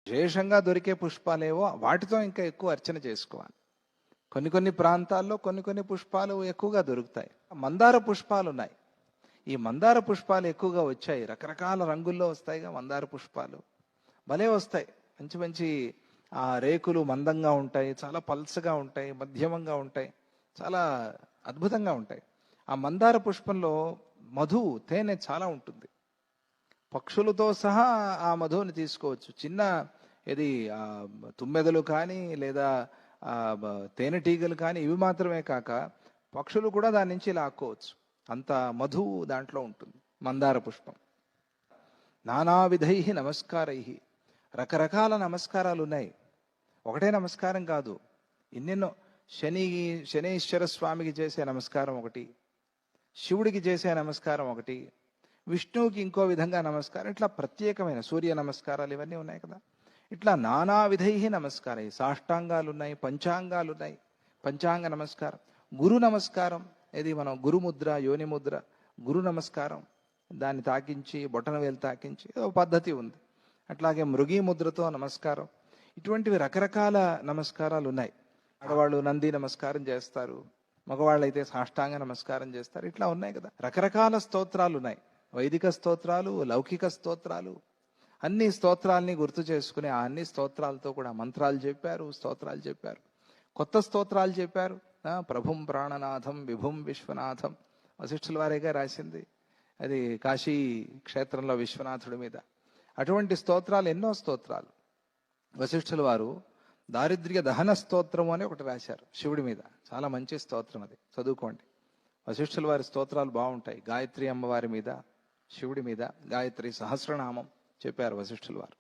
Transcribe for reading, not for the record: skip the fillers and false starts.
విశేషంగా దొరికే పుష్పాలేవో వాటితో ఇంకా ఎక్కువ అర్చన చేసుకోవాలి. కొన్ని కొన్ని ప్రాంతాల్లో కొన్ని కొన్ని పుష్పాలు ఎక్కువగా దొరుకుతాయి. మందార పుష్పాలు ఉన్నాయి. ఈ మందార పుష్పాలు ఎక్కువగా వచ్చాయి. రకరకాల రంగుల్లో వస్తాయిగా మందార పుష్పాలు. భలే వస్తాయి. మంచి మంచి రేకులు మందంగా ఉంటాయి, చాలా పల్చగా ఉంటాయి, మధ్యమంగా ఉంటాయి, చాలా అద్భుతంగా ఉంటాయి. ఆ మందార పుష్పంలో తేనె చాలా ఉంటుంది. పక్షులతో సహా ఆ మధువుని తీసుకోవచ్చు. చిన్న ఇది తుమ్మెదలు కానీ లేదా తేనెటీగలు కానీ ఇవి మాత్రమే కాక పక్షులు కూడా దాని నుంచి లాక్కోవచ్చు. అంత మధువు దాంట్లో ఉంటుంది. మందార పుష్పం. నానావిధై నమస్కారై, రకరకాల నమస్కారాలు ఉన్నాయి. ఒకటే నమస్కారం కాదు, ఎన్నెన్నో. శనీశ్వర స్వామికి చేసే నమస్కారం ఒకటి, శివుడికి చేసే నమస్కారం ఒకటి, విష్ణువుకి ఇంకో విధంగా నమస్కారం, ఇట్లా ప్రత్యేకమైన సూర్య నమస్కారాలు ఇవన్నీ ఉన్నాయి కదా. ఇట్లా నానావిధై నమస్కారం. సాష్టాంగాలు ఉన్నాయి, పంచాంగాలు ఉన్నాయి. పంచాంగ నమస్కారం, గురు నమస్కారం, ఇది మనం గురుముద్ర, యోని ముద్ర, గురు నమస్కారం, దాన్ని తాకించి బొటన వేలు తాకించి ఒక పద్ధతి ఉంది. అట్లాగే మృగీ ముద్రతో నమస్కారం. ఇటువంటివి రకరకాల నమస్కారాలు ఉన్నాయి. ఆడవాళ్ళు నంది నమస్కారం చేస్తారు, మగవాళ్ళు అయితే సాష్టాంగ నమస్కారం చేస్తారు. ఇట్లా ఉన్నాయి కదా. రకరకాల స్తోత్రాలు ఉన్నాయి. వైదిక స్తోత్రాలు, లౌకిక స్తోత్రాలు, అన్ని స్తోత్రాల్ని గుర్తు చేసుకుని ఆ అన్ని స్తోత్రాలతో కూడా మంత్రాలు చెప్పారు, స్తోత్రాలు చెప్పారు, కొత్త స్తోత్రాలు చెప్పారు. ప్రభుం ప్రాణనాథం విభుం విశ్వనాథం వశిష్ఠుల వారేగా రాసింది. అది కాశీ క్షేత్రంలో విశ్వనాథుడి మీద. అటువంటి స్తోత్రాలు ఎన్నో స్తోత్రాలు. వశిష్ఠుల వారు దారిద్ర్య దహన స్తోత్రం అని ఒకటి రాశారు శివుడి మీద. చాలా మంచి స్తోత్రం, అది చదువుకోండి. వశిష్ఠుల వారి స్తోత్రాలు బాగుంటాయి. గాయత్రి అమ్మవారి మీద, శివుడి మీద గాయత్రి సహస్రనామం చెప్పారు వశిష్ఠుల వారు.